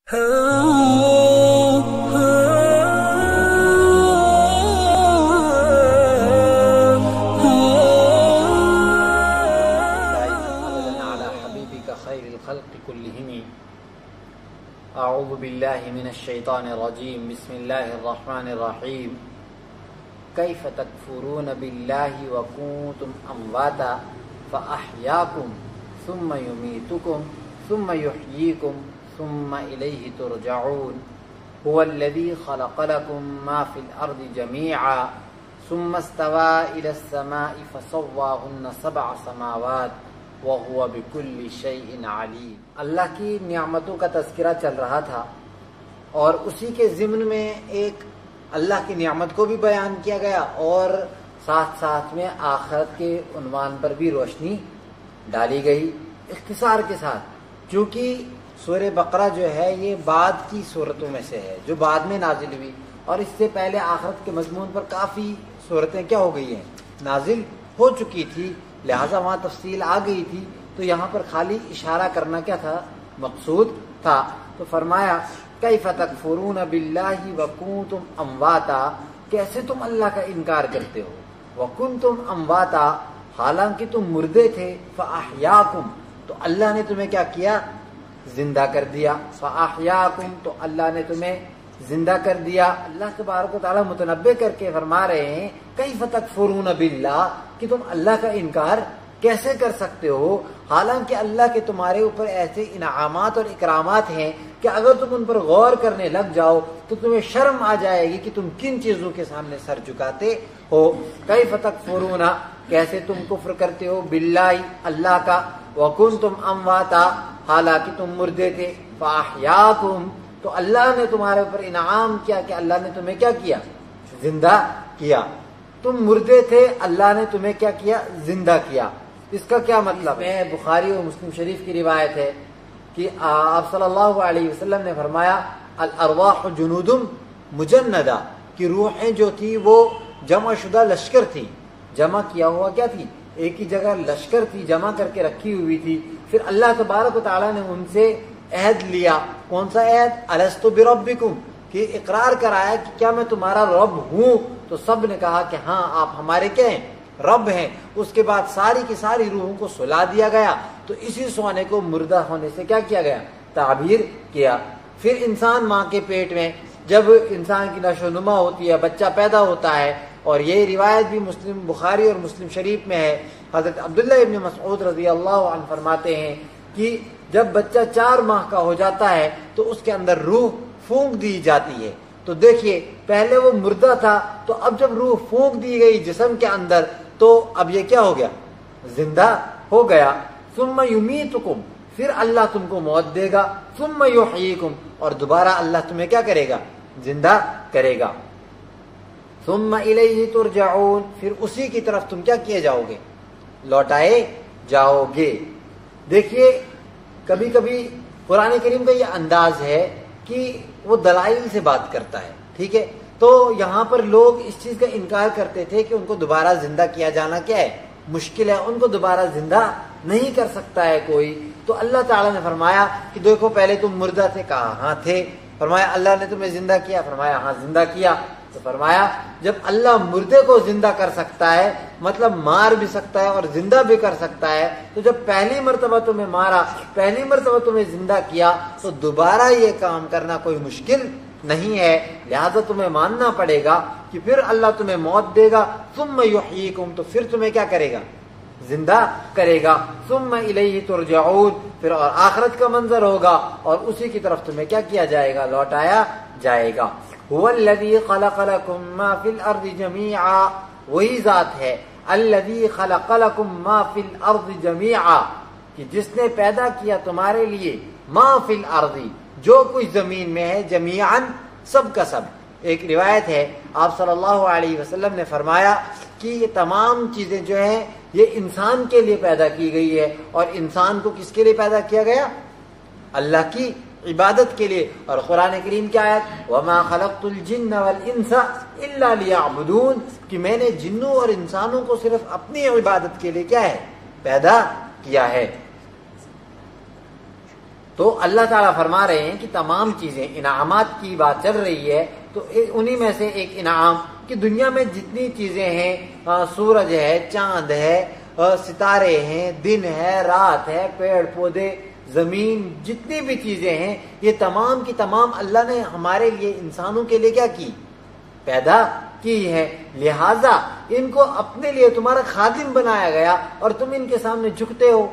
اعوذ باللہ من الشیطان الرجیم بسم اللہ الرحمن الرحیم کیف تکفرون باللہ وکنتم امواتا فاحیاکم ثم یمیتکم ثم یحییکم ثم الیہ ترجعون هو الذی خلق لکم ما فی الارض جمیعا ثم استوى الى السماء فسواهن 7 سماوات وَهُوَ بِكُلِّ شَيْءٍ عَلِيمٌ۔ اللہ کی نعمتوں کا تذکرہ چل رہا تھا اور اسی کے ضمن میں ایک اللہ کی نعمت کو بھی بیان کیا گیا اور ساتھ ساتھ میں آخرت کے عنوان پر بھی روشنی ڈالی گئی اختصار کے ساتھ، چونکہ سورہ بقرہ جو ہے یہ بعد کی صورتوں میں سے ہے جو بعد میں نازل ہوئی، اور اس سے پہلے آخرت کے مضمون پر کافی صورتیں کیا ہو گئی ہیں، نازل ہو چکی تھی، لہٰذا وہاں تفصیل آ گئی تھی، تو یہاں پر خالی اشارہ کرنا کیا تھا، مقصود تھا۔ تو فرمایا کیف تکفرون باللہ وکنتم امواتا، کیسے تم اللہ کا انکار کرتے ہو، وکنتم امواتا، حالانکہ تم مردے تھے، فاحیاکم، تو اللہ نے تمہیں کیا کیا، زندہ کر دیا، فاحیاکم، تو اللہ نے تمہیں زندہ کر دیا۔ اللہ تبارک و تعالیٰ متنبع کر کے فرما رہے ہیں کیف تکفرون باللہ، کہ تم اللہ کا انکار کیسے کر سکتے ہو، حالانکہ اللہ کے تمہارے اوپر ایسے انعامات اور اکرامات ہیں کہ اگر تم ان پر غور کرنے لگ جاؤ تو تمہیں شرم آ جائے گی کہ تم کن چیزوں کے سامنے سر جھکاتے ہو۔ کیف تکفرون، کیسے تم کفر کرتے ہو، باللہ، اللہ کا، وکنتم امواتا، حالانکہ تم مردے تھے، فاحیاکم، تو اللہ نے تمہارے اوپر انعام کیا کہ اللہ نے تمہیں کیا کیا، زندہ کیا۔ تم مردے تھے، اللہ نے تمہیں کیا کیا، زندہ کیا۔ اس کا کیا مطلب ہے؟ بخاری اور مسلم شریف کی روایت ہے کہ آپ صلی اللہ علیہ وسلم نے فرمایا الارواح جنود مجندہ، کہ روحیں جو تھی وہ جمع شدہ لشکر تھی، جمع کیا ہوا کیا تھی، ایک ہی جگہ لشکر تھی، جمع کر کے رکھی ہوئی تھی۔ پھر اللہ تبارک و تعالیٰ نے ان سے عہد لیا، کون سا عہد، الست بربکم، کہ اقرار کرایا کہ کیا میں تمہارا رب ہوں، تو سب نے کہا کہ ہاں آپ ہمارے کیا ہیں، رب ہیں۔ اس کے بعد ساری کی ساری روحوں کو سلا دیا گیا، تو اسی سونے کو مردہ ہونے سے کیا کیا گیا، تعبیر کیا۔ پھر انسان ماں کے پیٹ میں جب انسان کی نشو و نما ہوتی ہے، بچہ پیدا ہوتا ہے، اور یہ روایت بھی مسلم بخاری اور مسلم شریف میں ہے، حضرت عبداللہ ابن مسعود رضی اللہ عنہ فرماتے ہیں کہ جب بچہ 4 ماہ کا ہو جاتا ہے تو اس کے اندر روح پھونک دی جاتی ہے۔ تو دیکھیے پہلے وہ مردہ تھا، تو اب جب روح پھونک دی گئی جسم کے اندر تو اب یہ کیا ہو گیا، زندہ ہو گیا۔ ثم یمیتکم، پھر اللہ تم کو موت دے گا، ثم یحییکم، اور دوبارہ اللہ تمہیں کیا کرے گا، زندہ کرے گا۔ ثم الیہ ترجعون، پھر اسی کی طرف تم کیا کیے جاؤ گے، لوٹائے جاؤ گے۔ دیکھیے کبھی کبھی قرآن کریم کا یہ انداز ہے کہ وہ دلائل سے بات کرتا ہے، ٹھیک ہے، تو یہاں پر لوگ اس چیز کا انکار کرتے تھے کہ ان کو دوبارہ زندہ کیا جانا کیا ہے، مشکل ہے، ان کو دوبارہ زندہ نہیں کر سکتا ہے کوئی۔ تو اللہ تعالیٰ نے فرمایا کہ دیکھو پہلے تم مردہ تھے، کہا ہاں تھے، فرمایا اللہ نے تمہیں زندہ کیا، فرمایا ہاں زندہ کیا۔ تو فرمایا جب اللہ مردے کو زندہ کر سکتا ہے، مطلب مار بھی سکتا ہے اور زندہ بھی کر سکتا ہے، تو جب پہلی مرتبہ تمہیں مارا، پہلی مرتبہ تمہیں زندہ کیا، تو دوبارہ یہ کام کرنا کوئی مشکل نہیں ہے، لہذا تمہیں ماننا پڑے گا کہ پھر اللہ تمہیں موت دے گا، ثم یحییکم، تو پھر تمہیں کیا کرے گا، زندہ کرے گا، ثم الیہ ترجعون، پھر اور آخرت کا منظر ہوگا اور اسی کی طرف تمہیں کیا کیا جائے گا، لوٹایا جائے گا۔ هو الذی خلق لکم ما فی الارض جمیعا، وہی ذات ہے الذی خلق لکم ما فی الارض جمیعا، کہ جس نے پیدا کیا تمہارے لیے ما فی الارض، جو کچھ زمین میں ہے، جمیعا، سب کا سب۔ ایک روایت ہے آپ صلی اللہ علیہ وسلم نے فرمایا کہ یہ تمام چیزیں جو ہیں یہ انسان کے لیے پیدا کی گئی ہے، اور انسان کو کس کے لیے پیدا کیا گیا، اللہ کی عبادت کے لیے۔ اور قرآن کریم کی آیت وَمَا خَلَقْتُ الْجِنَّ وَالْإِنسَ إِلَّا لِيَعْبُدُونَ، کہ میں نے جنوں اور انسانوں کو صرف اپنی عبادت کے لیے کیا ہے، پیدا کیا ہے۔ تو اللہ تعالیٰ فرما رہے ہیں کہ تمام چیزیں، انعامات کی بات چل رہی ہے، تو انہی میں سے ایک انعام کہ دنیا میں جتنی چیزیں ہیں، سورج ہے، چاند ہے، ستارے ہیں، دن ہے، رات ہے، پیڑ پودے، زمین، جتنی بھی چیزیں ہیں، یہ تمام کی تمام اللہ نے ہمارے لیے، انسانوں کے لیے کیا کی؟ پیدا کی ہے۔ لہذا ان کو اپنے لیے تمہارا خادم بنایا گیا اور تم ان کے سامنے جھکتے ہو،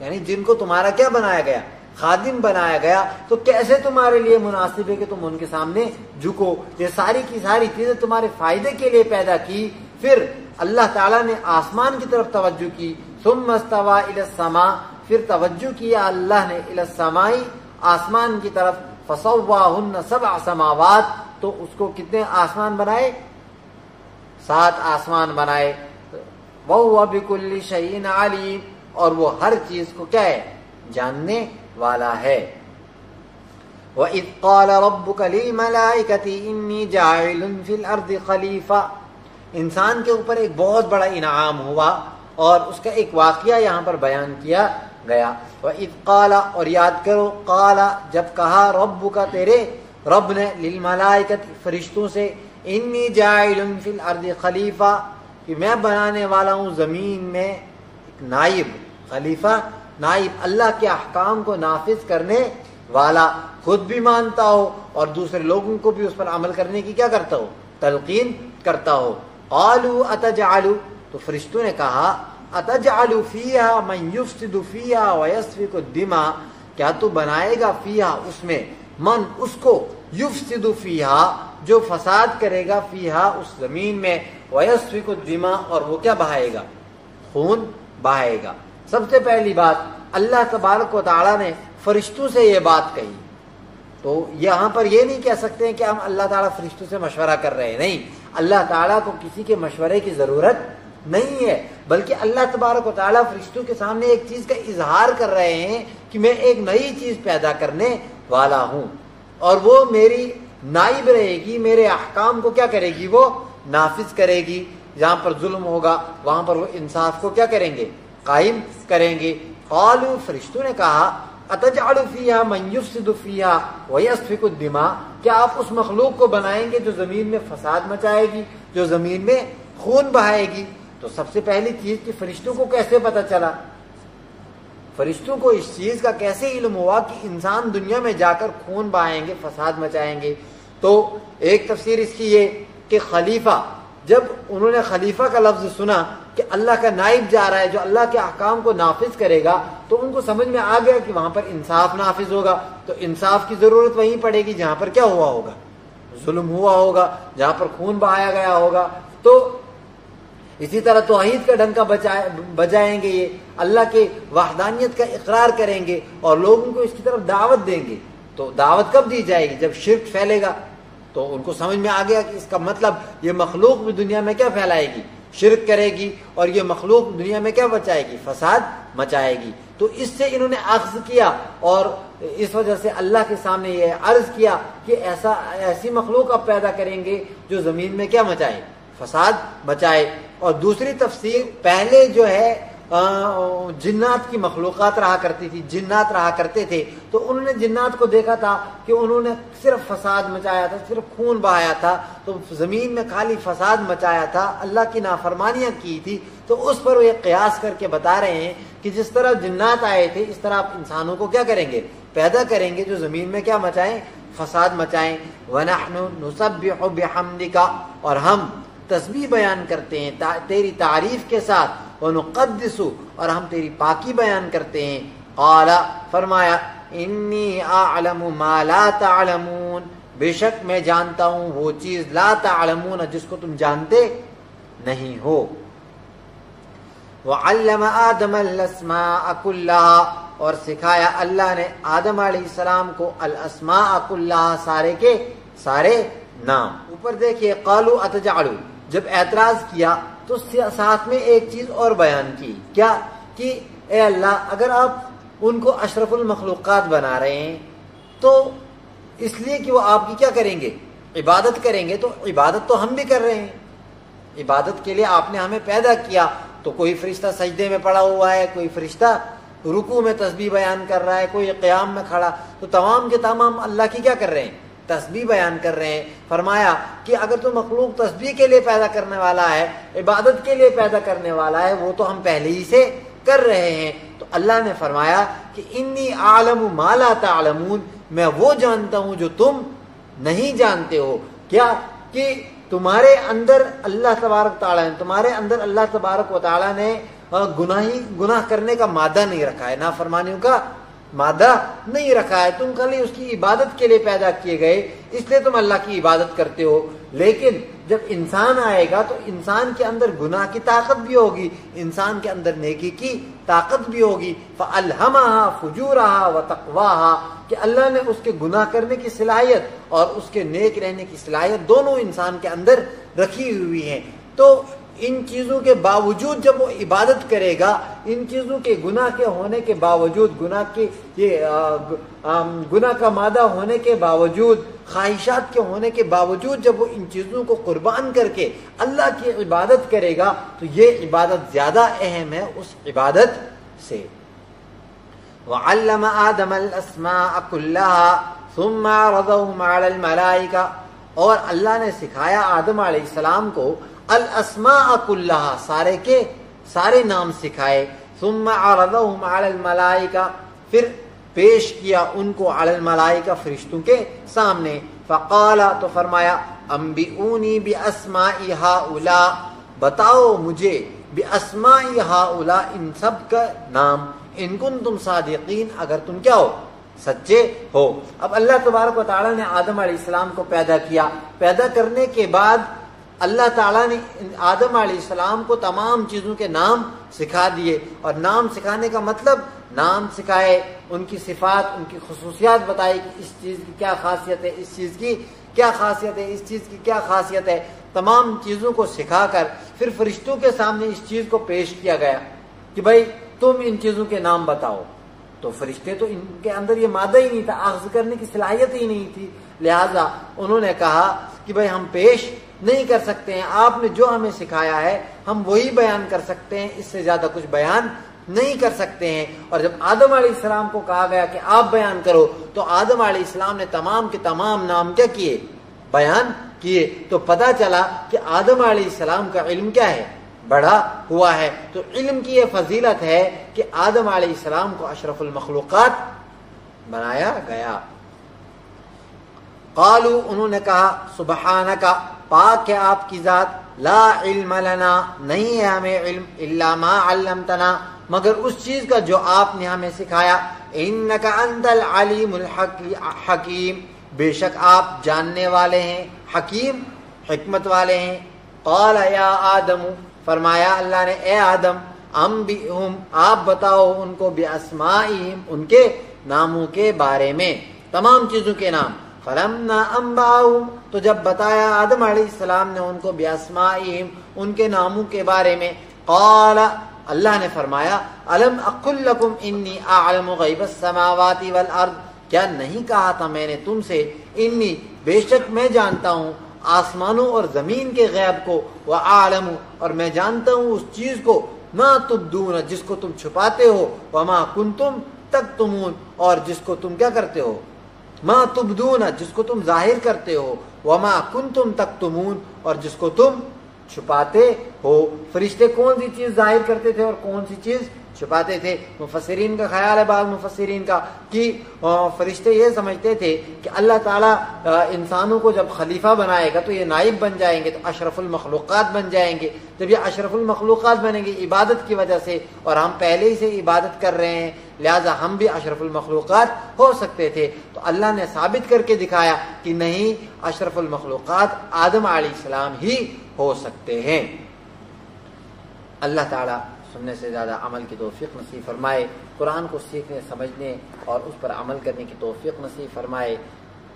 یعنی جن کو تمہارا کیا بنایا گیا؟ خادم بنایا گیا، تو کیسے تمہارے لیے مناسب ہے کہ تم ان کے سامنے جھکو؟ یہ ساری کی ساری چیزیں تمہارے فائدے کے لیے پیدا کی۔ پھر اللہ تعالیٰ نے آسمان کی طرف توجہ کی، ثم استوى الى السماء، پھر توجہ کیا اللہ نے الى السماء، آسمان کی طرف، فسواہن 7 سماوات، تو اس کو کتنے آسمان بنائے؟ 7 آسمان بنائے۔ وَهُوَ بِكُلِّ شَيْءٍ عَلِيمٌ، اور وہ ہر چیز کو کیا ہے؟ جاننے والا ہے۔ وَإِذْ قَالَ رَبُّكَ لِلْمَلَائِكَةِ إِنِّي جَاعِلٌ فِي الْأَرْضِ خَلِيفَةً، انسان کے اوپر ایک بہت بڑا انعام ہوا اور اس کا ایک واقعہ یہاں پر بیان کیا گیا۔ وَإِذْ قَالَ، اور یاد کرو، قَالَ جب کہا، رَبُّكَ تیرے رب نے، لِلْمَلَائِكَةِ فرشتوں سے، إِنِّي جَاعِلٌ فِي الْأَرْضِ خَلِيفَةً، کہ میں بنانے والا ہوں زمین میں ایک نائب، خلیفہ نائب، اللہ کے احکام کو نافذ کرنے والا، خود بھی مانتا ہو اور دوسرے لوگوں کو بھی اس پر عمل کرنے کی کیا کرتا ہو؟ تلقین کرتا ہو۔ قالوا اتجعل، تو فرشتوں نے کہا، اتجعل فیہا من یفسد فیہا ویسفک الدماء، کیا تو بنائے گا فیہا، اس میں، من اس کو، یفسد فیہا جو فساد کرے گا، فیہا اس زمین میں، ویسفک الدماء اور وہ کیا بہائے گا؟ خون بہائے گا۔ سب سے پہلی بات، اللہ تبارک و تعالیٰ نے فرشتوں سے یہ بات کہی، تو یہاں پر یہ نہیں کہہ سکتے ہیں کہ ہم اللہ تعالیٰ فرشتوں سے مشورہ کر رہے ہیں، نہیں، اللہ تعالیٰ کو کسی کے مشورے کی ضرورت نہیں ہے، بلکہ اللہ تبارک و تعالیٰ فرشتوں کے سامنے ایک چیز کا اظہار کر رہے ہیں کہ میں ایک نئی چیز پیدا کرنے والا ہوں اور وہ میری نائب رہے گی، میرے احکام کو کیا کرے گی؟ وہ نافذ کرے گی۔ جہاں پر ظلم ہوگا وہاں پر وہ انصاف کو کیا کریں گے؟ قائم کریں گے۔ قالوا، فرشتوں نے کہا، اتجعل فیہا من یفسد فیہا ویسفک الدماء، کیا آپ اس مخلوق کو بنائیں گے جو زمین میں فساد مچائے گی، جو زمین میں خون بہائے گی؟ تو سب سے پہلی چیز کہ فرشتوں کو کیسے پتہ چلا، فرشتوں کو اس چیز کا کیسے علم ہوا کہ انسان دنیا میں جا کر خون بہائیں گے، فساد مچائیں گے؟ تو ایک تفسیر اس کی یہ کہ خلیفہ، جب انہوں نے خلیفہ کا لفظ سنا کہ اللہ کا نائب جا رہا ہے جو اللہ کے احکام کو نافذ کرے گا، تو ان کو سمجھ میں آ گیا کہ وہاں پر انصاف نافذ ہوگا، تو انصاف کی ضرورت وہیں پڑے گی جہاں پر کیا ہوا ہوگا؟ ظلم ہوا ہوگا، جہاں پر خون بہایا گیا ہوگا۔ تو اسی طرح توحید کا ڈنکا بجائیں گے، یہ اللہ کے وحدانیت کا اقرار کریں گے اور لوگوں کو اس کی طرف دعوت دیں گے۔ تو دعوت کب دی جائے گی؟ جب شرک پھیلے گا۔ تو ان کو سمجھ میں آ گیا کہ اس کا مطلب یہ مخلوق بھی دنیا میں کیا پھیلائے گی؟ شرک کرے گی، اور یہ مخلوق دنیا میں کیا مچائے گی؟ فساد مچائے گی۔ تو اس سے انہوں نے اخذ کیا اور اس وجہ سے اللہ کے سامنے یہ عرض کیا کہ ایسی مخلوق اب پیدا کریں گے جو زمین میں کیا مچائے؟ فساد مچائے۔ اور دوسری تفسیر، پہلے جو ہے جنات کی مخلوقات رہا کرتی تھی، جنات رہا کرتے تھے، تو انہوں نے جنات کو دیکھا تھا کہ انہوں نے صرف فساد مچایا تھا، صرف خون بہایا تھا، تو زمین میں خالی فساد مچایا تھا، اللہ کی نافرمانیاں کی تھی۔ تو اس پر وہ قیاس کر کے بتا رہے ہیں کہ جس طرح جنات آئے تھے اس طرح آپ انسانوں کو کیا کریں گے؟ پیدا کریں گے جو زمین میں کیا مچائیں؟ فساد مچائیں۔ وَنَحْنُ نُسَبِّحُ بِحَمْدِكَ، اور ہم تسبیح بیان کرتے ہیں تیری تعریف کے ساتھ، وَنُقَدِّسُ، اور ہم تیری پاکی بیان کرتے ہیں۔ قال، فرمایا، انی اعلم ما لا تعلمون، بے شک میں جانتا ہوں وہ چیز لا تعلمون جس کو تم جانتے نہیں ہو۔ وعلم آدم الاسماء كلها، اور سکھایا اللہ نے آدم علیہ السلام کو الاسماء كلها، سارے کے سارے نام۔ اوپر دیکھیے، قالوا اتجعل، جب اعتراض کیا تو ساتھ میں ایک چیز اور بیان کی، کیا؟ کہ اے اللہ، اگر آپ ان کو اشرف المخلوقات بنا رہے ہیں تو اس لیے کہ وہ آپ کی کیا کریں گے؟ عبادت کریں گے، تو عبادت تو ہم بھی کر رہے ہیں، عبادت کے لیے آپ نے ہمیں پیدا کیا، تو کوئی فرشتہ سجدے میں پڑا ہوا ہے، کوئی فرشتہ رکوع میں تسبیح بیان کر رہا ہے، کوئی قیام میں کھڑا، تو تمام کے تمام اللہ کی کیا کر رہے ہیں؟ تسبیح بیان کر رہے ہیں۔ فرمایا کہ اگر تو مخلوق تسبیح کے لیے پیدا کرنے والا ہے، عبادت کے لیے پیدا کرنے والا ہے، وہ تو ہم پہلے ہی سے کر رہے ہیں۔ تو اللہ نے فرمایا کہ انی اعلم ما لا تعلمون، میں وہ جانتا ہوں جو تم نہیں جانتے ہو۔ کیا؟ کہ تمہارے اندر اللہ تبارک تعالیٰ نے، تمہارے اندر اللہ تبارک و تعالیٰ نے گناہ کرنے کا مادہ نہیں رکھا ہے، نافرمانیوں کا مادہ نہیں رکھا ہے۔ تم خالی اس کی عبادت کے لیے پیدا کیے گئے، اس لیے تم اللہ کی عبادت کرتے ہو۔ لیکن جب انسان آئے گا تو انسان کے اندر گناہ کی طاقت بھی ہوگی، انسان کے اندر نیکی کی طاقت بھی ہوگی۔ فَأَلْهَمَهَا فُجُورَهَا وَتَقْوَاهَا، کہ اللہ نے اس کے گناہ کرنے کی صلاحیت اور اس کے نیک رہنے کی صلاحیت دونوں انسان کے اندر رکھی ہوئی ہیں۔ تو ان چیزوں کے باوجود جب وہ عبادت کرے گا، ان چیزوں کے گناہ کے ہونے کے باوجود، گناہ کا مادہ ہونے کے باوجود، خواہشات کے ہونے کے باوجود جب وہ ان چیزوں کو قربان کر کے اللہ کی عبادت کرے گا تو یہ عبادت زیادہ اہم ہے اس عبادت سے۔ وَعَلَّمَ آدَمَ الْأَسْمَاءَ كُلَّهَا ثُمَّ عَرَضَهُمْ عَلَى الْمَلَائِكَةِ، اور اللہ نے سکھایا آدم علیہ السلام کو الاسماء کلھا، سارے کے سارے نام سکھائے۔ ثم عرضهم على الملائکہ، پھر پیش کیا ان کو علی الملائکہ، فرشتوں کے سامنے۔ فقال، تو فرمایا انبئونی باسماء ہؤلاء، بتاؤ مجھے باسماء ہؤلاء، ان سب کا نام، ان کنتم صادقین، اگر تم کیا ہو؟ سچے ہو۔ اب اللہ تبارک و تعالیٰ نے آدم علیہ السلام کو پیدا کیا، پیدا کرنے کے بعد اللہ تعالیٰ نے آدم علیہ السلام کو تمام چیزوں کے نام سکھا دیے، اور نام سکھانے کا مطلب نام سکھائے، ان کی صفات، ان کی خصوصیات بتائی کہ اس چیز کی کیا خاصیت ہے، اس چیز کی کیا خاصیت ہے، اس چیز کی کیا خاصیت ہے، تمام چیزوں کو سکھا کر پھر فرشتوں کے سامنے اس چیز کو پیش کیا گیا کہ بھائی تم ان چیزوں کے نام بتاؤ۔ تو فرشتے تو ان کے اندر یہ مادہ ہی نہیں تھا، اخذ کرنے کی صلاحیت ہی نہیں تھی، لہٰذا انہوں نے کہا کہ بھائی ہم پیش نہیں کر سکتے ہیں، آپ نے جو ہمیں سکھایا ہے ہم وہی بیان کر سکتے ہیں، اس سے زیادہ کچھ بیان نہیں کر سکتے ہیں۔ اور جب آدم علیہ السلام کو کہا گیا کہ آپ بیان کرو، تو آدم علیہ السلام نے تمام کے تمام نام کیا کیے؟ بیان کیے۔ تو پتہ چلا کہ آدم علیہ السلام کا علم کیا ہے؟ بڑھا ہوا ہے۔ تو علم کی یہ فضیلت ہے کہ آدم علیہ السلام کو اشرف المخلوقات بنایا گیا۔ قالوا، انہوں نے کہا سبحانک، پاک ہے آپ کی ذات، لا علم لنا، نہیں ہے ہمیں علم، الا ما علمتنا، مگر اس چیز کا جو آپ نے ہمیں سکھایا، انک انت العلیم الحکیم، بے شک آپ جاننے والے ہیں، حکیم حکمت والے ہیں۔ قال یا آدم، فرمایا اللہ نے اے آدم، انبئہم، آپ بتاؤ ان کو باسمائہم، ان کے ناموں کے بارے میں، تمام چیزوں کے نام۔ فلما انبأہم، تو جب بتایا آدم علیہ السلام نے ان کو باسمائہم، ان کے ناموں کے بارے میں، قال، اللہ نے فرمایا الم اقل لکم انی اعلم غیب السماوات والارض، کیا نہیں کہا تھا میں نے تم سے، انی، بے شک میں جانتا ہوں آسمانوں اور زمین کے غیب کو، وَأَعْلَمُ، اور میں جانتا ہوں اس چیز کو، مَا تُبْدُونَ، جس کو تم چھپاتے ہو، وَمَا كُنْتُمْ تَكْتُمُونَ، اور جس کو تم کیا کرتے ہو، مَا تُبْدُونَ، جس کو تم ظاہر کرتے ہو، وَمَا كُنْتُمْ تَكْتُمُونَ، اور جس کو تم چھپاتے ہو۔ فرشتے کون سی چیز ظاہر کرتے تھے اور کون سی چیز چھپاتے تھے؟ مفسرین کا خیال ہے، بعض مفسرین کا، کہ فرشتے یہ سمجھتے تھے کہ اللہ تعالیٰ انسانوں کو جب خلیفہ بنائے گا تو یہ نائب بن جائیں گے، تو اشرف المخلوقات بن جائیں گے۔ جب یہ اشرف المخلوقات بنیں گے عبادت کی وجہ سے، اور ہم پہلے ہی سے عبادت کر رہے ہیں، لہٰذا ہم بھی اشرف المخلوقات ہو سکتے تھے۔ تو اللہ نے ثابت کر کے دکھایا کہ نہیں، اشرف المخلوقات آدم علیہ السلام ہی ہو سکتے ہیں۔ اللہ تعالیٰ سننے سے زیادہ عمل کی توفیق نصیب فرمائے، قرآن کو سیکھنے، سمجھنے اور اس پر عمل کرنے کی توفیق نصیب فرمائے۔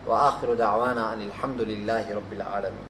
وآخر دعوانا ان الحمد للہ رب العالمین۔